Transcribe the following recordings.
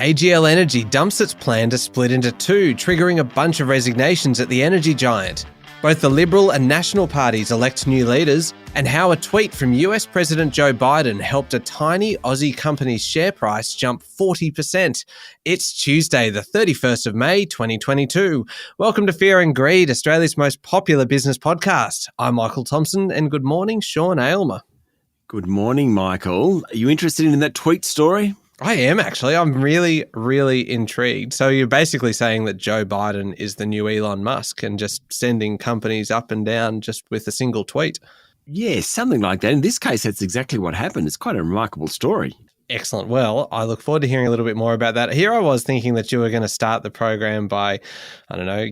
AGL Energy dumps its plan to split into two, triggering a bunch of resignations at the energy giant. Both the Liberal and National parties elect new leaders, and how a tweet from US President Joe Biden helped a tiny Aussie company's share price jump 40%. It's Tuesday, the 31st of May, 2022. Welcome to Fear and Greed, Australia's most popular business podcast. I'm Michael Thompson, and good morning, Sean Aylmer. Good morning, Michael. Are you interested in that tweet story? I am actually. I'm really, really intrigued. So you're basically saying that Joe Biden is the new Elon Musk and just sending companies up and down just with a single tweet? Yeah, something like that. In this case, that's exactly what happened. It's quite a remarkable story. Excellent. Well, I look forward to hearing a little bit more about that. Here I was thinking that you were going to start the program by,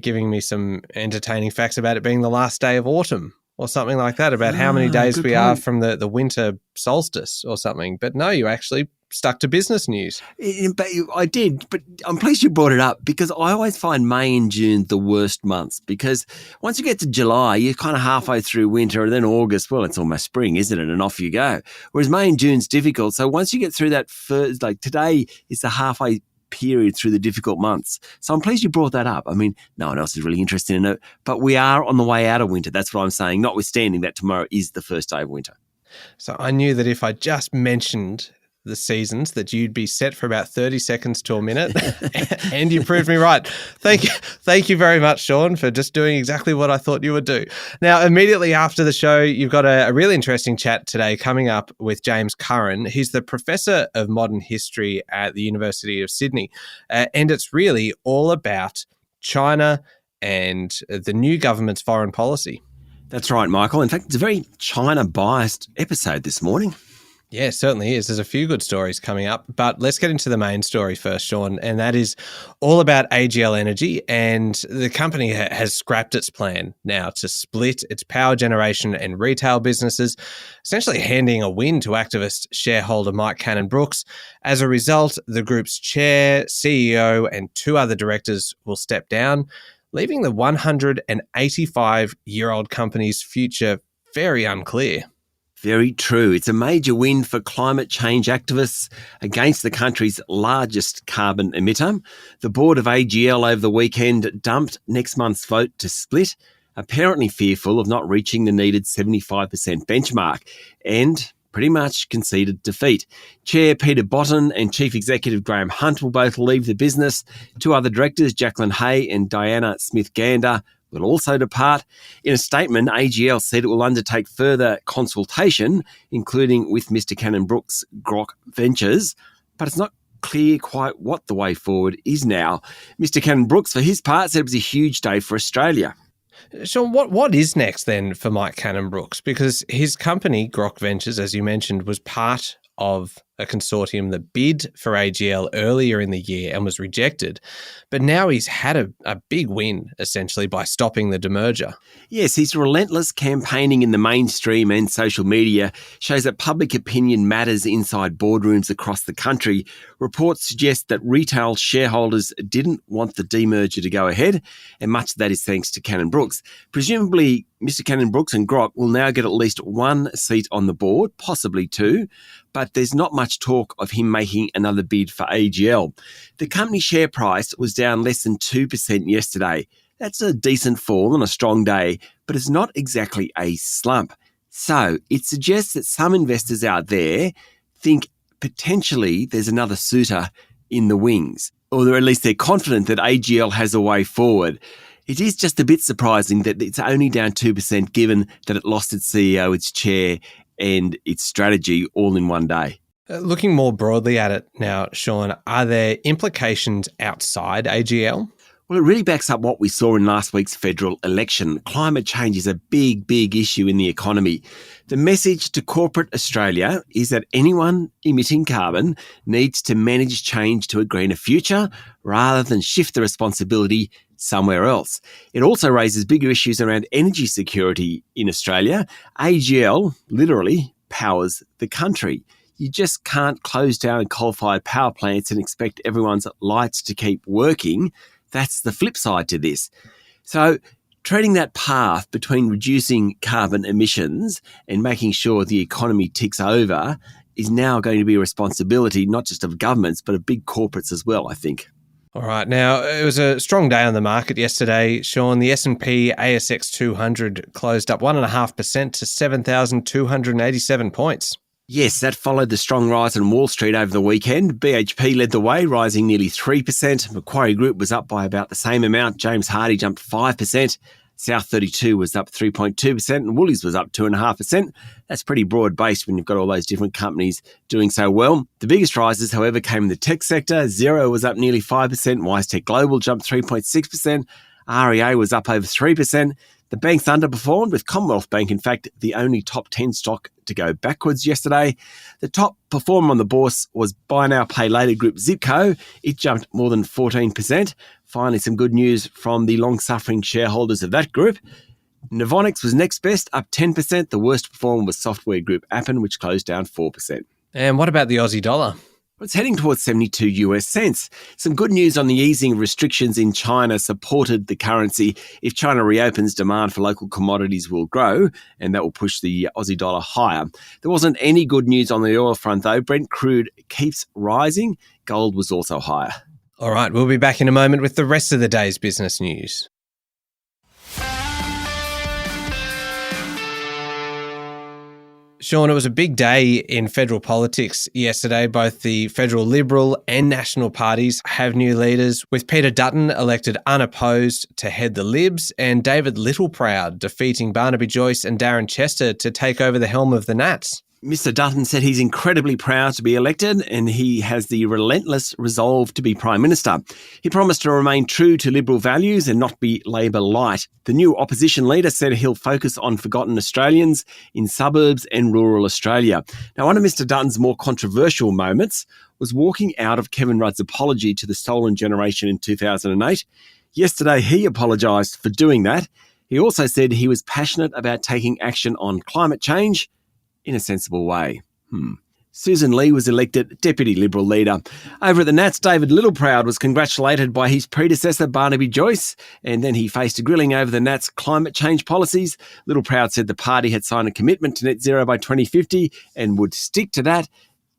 giving me some entertaining facts about it being the last day of autumn or something like that, about how many days we are from the winter solstice or something. But no, you actually stuck to business news. I did, but I'm pleased you brought it up because I always find May and June the worst months because once you get to July, you're kind of halfway through winter, and then August, well, it's almost spring, isn't it? And off you go. Whereas May and June's difficult. So once you get through that first, like today is the halfway period through the difficult months. So I'm pleased you brought that up. I mean, no one else is really interested in it, but we are on the way out of winter. That's what I'm saying, notwithstanding that tomorrow is the first day of winter. So I knew that if I just mentioned the seasons that you'd be set for about 30 seconds to a minute, and you proved me right. Thank you very much, Sean, for just doing exactly what I thought you would do. Now, immediately after the show, you've got a really interesting chat today coming up with James Curran. He's the Professor of Modern History at the University of Sydney, and it's really all about China and the new government's foreign policy. That's right, Michael. In fact, it's a very China-biased episode this morning. Yeah, it certainly is. There's a few good stories coming up, but let's get into the main story first, Sean, and that is all about AGL Energy, and the company has scrapped its plan now to split its power generation and retail businesses, essentially handing a win to activist shareholder Mike Cannon-Brookes. As a result, the group's chair, CEO, and two other directors will step down, leaving the 185-year-old company's future very unclear. Very true. It's a major win for climate change activists against the country's largest carbon emitter. The board of AGL over the weekend dumped next month's vote to split, apparently fearful of not reaching the needed 75% benchmark, and pretty much conceded defeat. Chair Peter Botten and Chief Executive Graham Hunt will both leave the business. Two other directors, Jacqueline Hay and Diana Smith-Gander, will also depart. In a statement, AGL said it will undertake further consultation, including with Mr. Cannon-Brookes' Grok Ventures, but it's not clear quite what the way forward is now. Mr. Cannon-Brookes, for his part, said it was a huge day for Australia. Sean, what is next then for Mike Cannon-Brookes? Because his company, Grok Ventures, as you mentioned, was part of a consortium that bid for AGL earlier in the year and was rejected. But now he's had a big win, essentially, by stopping the demerger. Yes, his relentless campaigning in the mainstream and social media shows that public opinion matters inside boardrooms across the country. Reports suggest that retail shareholders didn't want the demerger to go ahead, and much of that is thanks to Cannon-Brookes. Presumably, Mr. Cannon-Brookes and Grok will now get at least one seat on the board, possibly two, but there's not much talk of him making another bid for AGL. The company share price was down less than 2% yesterday. That's a decent fall on a strong day, but it's not exactly a slump. So it suggests that some investors out there think potentially there's another suitor in the wings, or at least they're confident that AGL has a way forward. It is just a bit surprising that it's only down 2% given that it lost its CEO, its chair, and its strategy all in one day. Looking more broadly at it now, Sean, are there implications outside AGL? Well, it really backs up what we saw in last week's federal election. Climate change is a big, big issue in the economy. The message to corporate Australia is that anyone emitting carbon needs to manage change to a greener future rather than shift the responsibility somewhere else. It also raises bigger issues around energy security in Australia. AGL literally powers the country. You just can't close down coal-fired power plants and expect everyone's lights to keep working. That's the flip side to this. So treading that path between reducing carbon emissions and making sure the economy ticks over is now going to be a responsibility not just of governments, but of big corporates as well, I think. All right. Now, it was a strong day on the market yesterday, Sean. The S&P ASX 200 closed up 1.5% to 7,287 points. Yes, that followed the strong rise on Wall Street over the weekend. BHP led the way, rising nearly 3%. Macquarie Group was up by about the same amount. James Hardie jumped 5%. South 32 was up 3.2% and Woolies was up 2.5%. That's pretty broad-based when you've got all those different companies doing so well. The biggest rises, however, came in the tech sector. Xero was up nearly 5%. WiseTech Global jumped 3.6%. REA was up over 3%. The banks underperformed, with Commonwealth Bank, in fact, the only top 10 stock to go backwards yesterday. The top performer on the bourse was buy now, pay later group Zipco. It jumped more than 14%. Finally, some good news from the long-suffering shareholders of that group. Novonix was next best, up 10%. The worst performer was software group Appen, which closed down 4%. And what about the Aussie dollar? It's heading towards 72 US cents. Some good news on the easing of restrictions in China supported the currency. If China reopens, demand for local commodities will grow, and that will push the Aussie dollar higher. There wasn't any good news on the oil front, though. Brent crude keeps rising. Gold was also higher. All right, we'll be back in a moment with the rest of the day's business news. Sean, it was a big day in federal politics yesterday. Both the federal Liberal and National parties have new leaders, with Peter Dutton elected unopposed to head the Libs and David Littleproud defeating Barnaby Joyce and Darren Chester to take over the helm of the Nats. Mr. Dutton said he's incredibly proud to be elected and he has the relentless resolve to be Prime Minister. He promised to remain true to Liberal values and not be Labor light. The new opposition leader said he'll focus on forgotten Australians in suburbs and rural Australia. Now, one of Mr. Dutton's more controversial moments was walking out of Kevin Rudd's apology to the stolen generation in 2008. Yesterday, he apologised for doing that. He also said he was passionate about taking action on climate change in a sensible way. Susan Lee was elected Deputy Liberal Leader. Over at the Nats, David Littleproud was congratulated by his predecessor, Barnaby Joyce, and then he faced a grilling over the Nats' climate change policies. Littleproud said the party had signed a commitment to net zero by 2050 and would stick to that.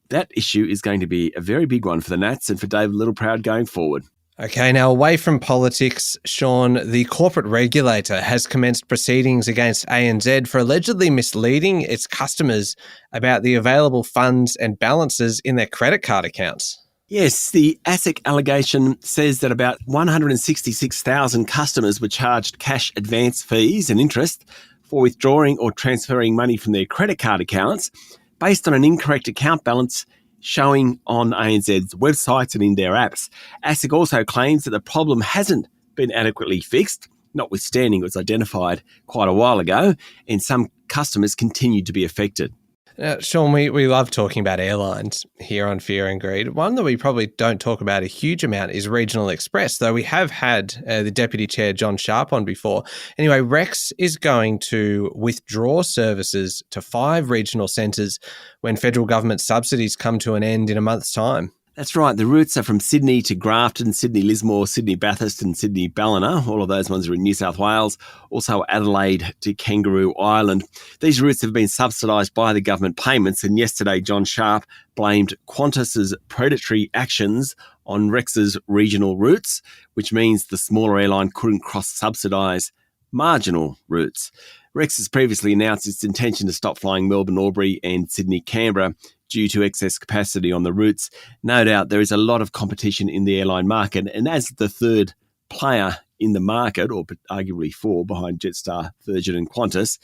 That issue is going to be a very big one for the Nats and for David Littleproud going forward. Okay, now away from politics, Sean, the corporate regulator has commenced proceedings against ANZ for allegedly misleading its customers about the available funds and balances in their credit card accounts. Yes, the ASIC allegation says that about 166,000 customers were charged cash advance fees and interest for withdrawing or transferring money from their credit card accounts based on an incorrect account balance showing on ANZ's websites and in their apps. ASIC also claims that the problem hasn't been adequately fixed, notwithstanding it was identified quite a while ago, and some customers continue to be affected. Now, Sean, we love talking about airlines here on Fear and Greed. One that we probably don't talk about a huge amount is Regional Express, though we have had the Deputy Chair, John Sharp, on before. Anyway, Rex is going to withdraw services to 5 regional centres when federal government subsidies come to an end in a month's time. That's right. The routes are from Sydney to Grafton, Sydney Lismore, Sydney Bathurst and Sydney Ballina. All of those ones are in New South Wales. Also Adelaide to Kangaroo Island. These routes have been subsidised by the government payments, and yesterday John Sharp blamed Qantas's predatory actions on Rex's regional routes, which means the smaller airline couldn't cross-subsidise marginal routes. Rex has previously announced its intention to stop flying Melbourne-Albury and Sydney-Canberra due to excess capacity on the routes. No doubt there is a lot of competition in the airline market, and as the third player in the market, or arguably 4 behind Jetstar, Virgin and Qantas,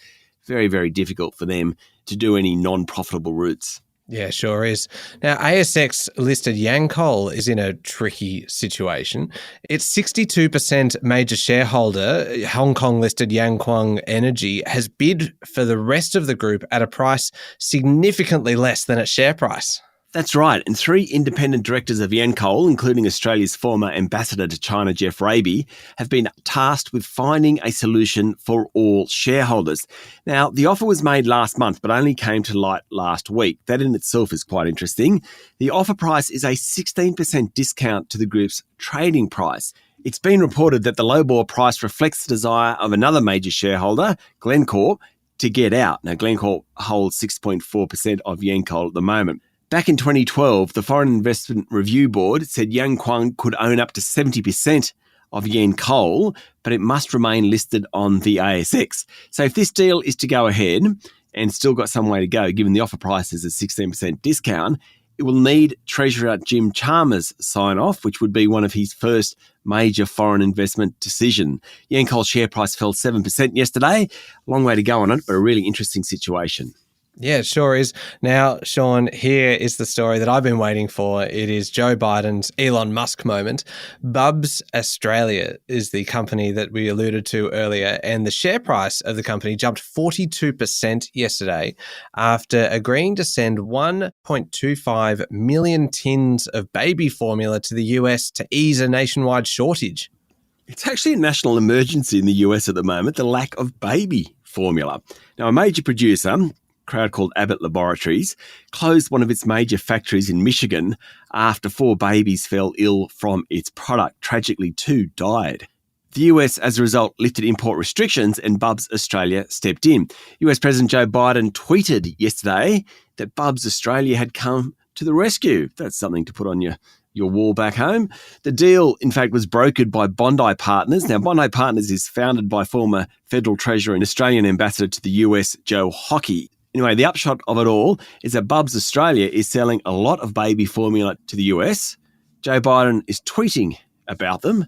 very, very difficult for them to do any non-profitable routes. Yeah, sure is. Now, ASX-listed Yancoal is in a tricky situation. Its 62% major shareholder, Hong Kong-listed AGL Energy, has bid for the rest of the group at a price significantly less than its share price. That's right, and 3 independent directors of Yancoal, including Australia's former ambassador to China, Jeff Raby, have been tasked with finding a solution for all shareholders. Now, the offer was made last month, but only came to light last week. That in itself is quite interesting. The offer price is a 16% discount to the group's trading price. It's been reported that the lowball price reflects the desire of another major shareholder, Glencore, to get out. Now, Glencore holds 6.4% of Yancoal at the moment. Back in 2012, the Foreign Investment Review Board said Yang Kwang could own up to 70% of Yancoal, but it must remain listed on the ASX. So if this deal is to go ahead and still got some way to go, given the offer price is a 16% discount, it will need Treasurer Jim Chalmers' sign-off, which would be one of his first major foreign investment decision. Yancoal's share price fell 7% yesterday. A long way to go on it, but a really interesting situation. Yeah, it sure is. Now, Sean, here is the story that I've been waiting for. It is Joe Biden's Elon Musk moment. Bubs Australia is the company that we alluded to earlier, and the share price of the company jumped 42% yesterday after agreeing to send 1.25 million tins of baby formula to the US to ease a nationwide shortage. It's actually a national emergency in the US at the moment, the lack of baby formula. Now, a major producer, crowd called Abbott Laboratories, closed one of its major factories in Michigan after 4 babies fell ill from its product. Tragically, 2 died. The US, as a result, lifted import restrictions and Bubs Australia stepped in. US President Joe Biden tweeted yesterday that Bubs Australia had come to the rescue. That's something to put on your wall back home. The deal, in fact, was brokered by Bondi Partners. Now, Bondi Partners is founded by former Federal Treasurer and Australian Ambassador to the US, Joe Hockey. Anyway, the upshot of it all is that Bubs Australia is selling a lot of baby formula to the US. Joe Biden is tweeting about them,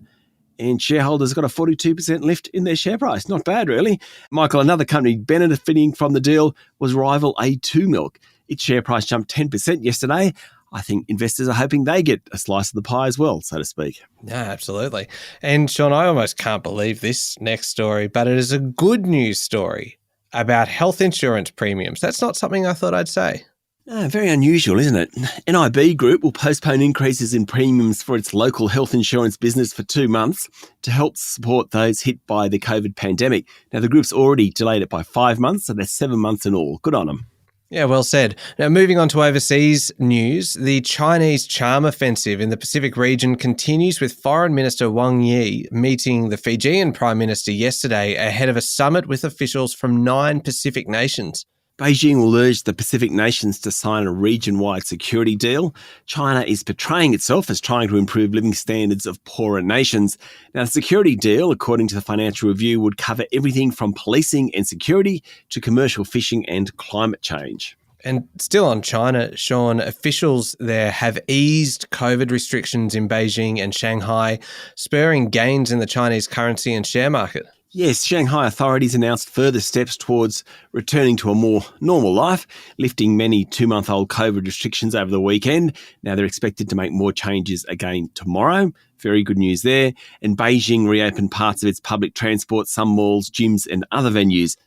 and shareholders got a 42% lift in their share price. Not bad, really. Michael, another company benefiting from the deal was rival A2 Milk. Its share price jumped 10% yesterday. I think investors are hoping they get a slice of the pie as well, so to speak. Yeah, absolutely. And Sean, I almost can't believe this next story, but it is a good news story about health insurance premiums. That's not something I thought I'd say. Very unusual, isn't it? NIB Group will postpone increases in premiums for its local health insurance business for 2 months to help support those hit by the COVID pandemic. Now, the group's already delayed it by 5 months, so that's 7 months in all. Good on them. Yeah, well said. Now, moving on to overseas news, the Chinese charm offensive in the Pacific region continues with Foreign Minister Wang Yi meeting the Fijian Prime Minister yesterday ahead of a summit with officials from 9 Pacific nations. Beijing will urge the Pacific nations to sign a region-wide security deal. China is portraying itself as trying to improve living standards of poorer nations. Now, the security deal, according to the Financial Review, would cover everything from policing and security to commercial fishing and climate change. And still on China, Sean, officials there have eased COVID restrictions in Beijing and Shanghai, spurring gains in the Chinese currency and share market. Yes, Shanghai authorities announced further steps towards returning to a more normal life, lifting many 2-month-old COVID restrictions over the weekend. Now they're expected to make more changes again tomorrow. Very good news there. And Beijing reopened parts of its public transport, some malls, gyms and other venues.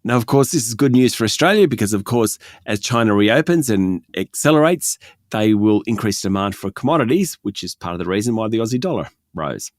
Now, of course, this is good news for Australia because, of course, as China reopens and accelerates, they will increase demand for commodities, which is part of the reason why the Aussie dollar rose.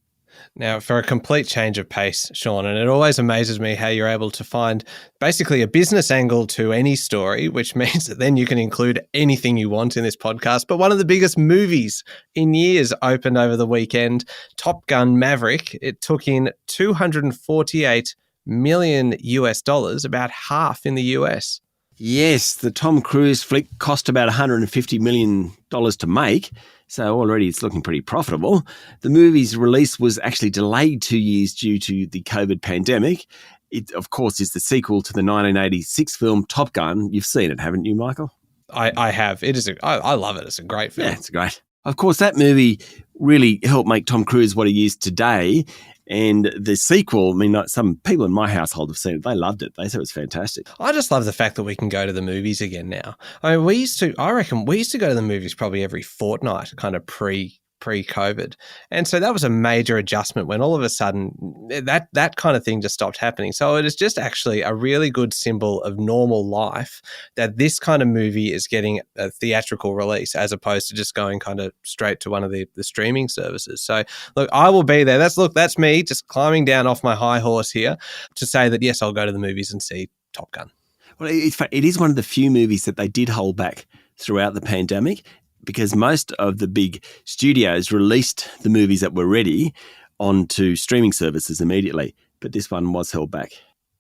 Now, for a complete change of pace, Sean, and it always amazes me how you're able to find basically a business angle to any story, which means that then you can include anything you want in this podcast. But one of the biggest movies in years opened over the weekend, Top Gun Maverick. It took in $248 million US, about half in the US. Yes, the Tom Cruise flick cost about $150 million to make, so already it's looking pretty profitable. The movie's release was actually delayed 2 years due to the COVID pandemic. It, of course, is the sequel to the 1986 film Top Gun. You've seen it, haven't you, Michael? I have. I love it. It's a great film. Yeah, it's great. Of course, that movie really helped make Tom Cruise what he is today. And the sequel, I mean, some people in my household have seen it. They loved it. They said it was fantastic. I just love the fact that we can go to the movies again now. I mean, I reckon we used to go to the movies probably every fortnight, kind of pre-COVID. And so that was a major adjustment when all of a sudden that kind of thing just stopped happening. So it is just actually a really good symbol of normal life that this kind of movie is getting a theatrical release as opposed to just going kind of straight to one of the streaming services. So look, I will be there. That's me just climbing down off my high horse here to say that, yes, I'll go to the movies and see Top Gun. Well, it is one of the few movies that they did hold back throughout the pandemic, because most of the big studios released the movies that were ready onto streaming services immediately, but this one was held back.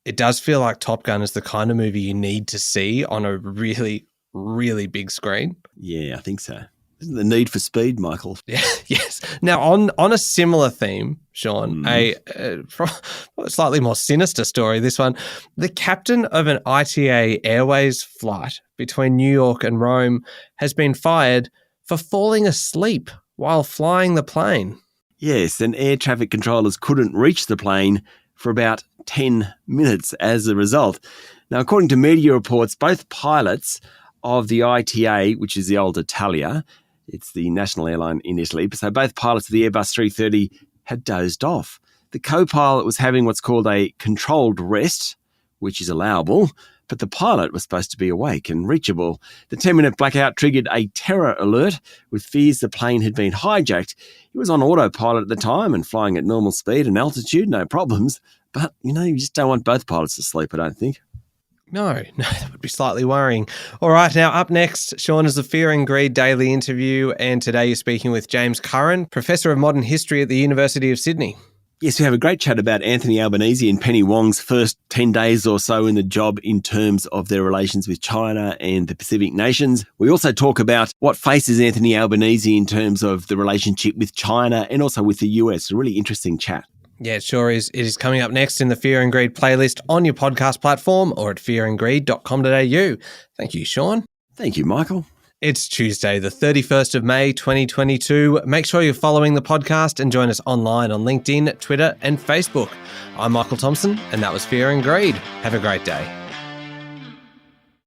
It does feel like Top Gun is the kind of movie you need to see on a really really big screen. Yeah, I think so. Isn't the need for speed, Michael? Yeah, yes. Now, on a similar theme, Sean, a slightly more sinister story, this one. The captain of an ITA Airways flight between New York and Rome has been fired for falling asleep while flying the plane. Yes, and air traffic controllers couldn't reach the plane for about 10 minutes as a result. Now, according to media reports, both pilots of the ITA, which is the old Italia, it's the national airline in Italy, so both pilots of the Airbus 330 had dozed off. The co-pilot was having what's called a controlled rest, which is allowable, but the pilot was supposed to be awake and reachable. The 10-minute blackout triggered a terror alert with fears the plane had been hijacked. He was on autopilot at the time and flying at normal speed and altitude, no problems. But, you just don't want both pilots to sleep, I don't think. No, that would be slightly worrying. All right, now up next, Sean, is the Fear and Greed Daily interview, and today you're speaking with James Curran, Professor of Modern History at the University of Sydney. Yes, we have a great chat about Anthony Albanese and Penny Wong's first 10 days or so in the job in terms of their relations with China and the Pacific nations. We also talk about what faces Anthony Albanese in terms of the relationship with China and also with the US. A really interesting chat. Yeah, it sure is. It is coming up next in the Fear and Greed playlist on your podcast platform or at fearandgreed.com.au. Thank you, Sean. Thank you, Michael. It's Tuesday, the 31st of May, 2022. Make sure you're following the podcast and join us online on LinkedIn, Twitter, and Facebook. I'm Michael Thompson, and that was Fear and Greed. Have a great day.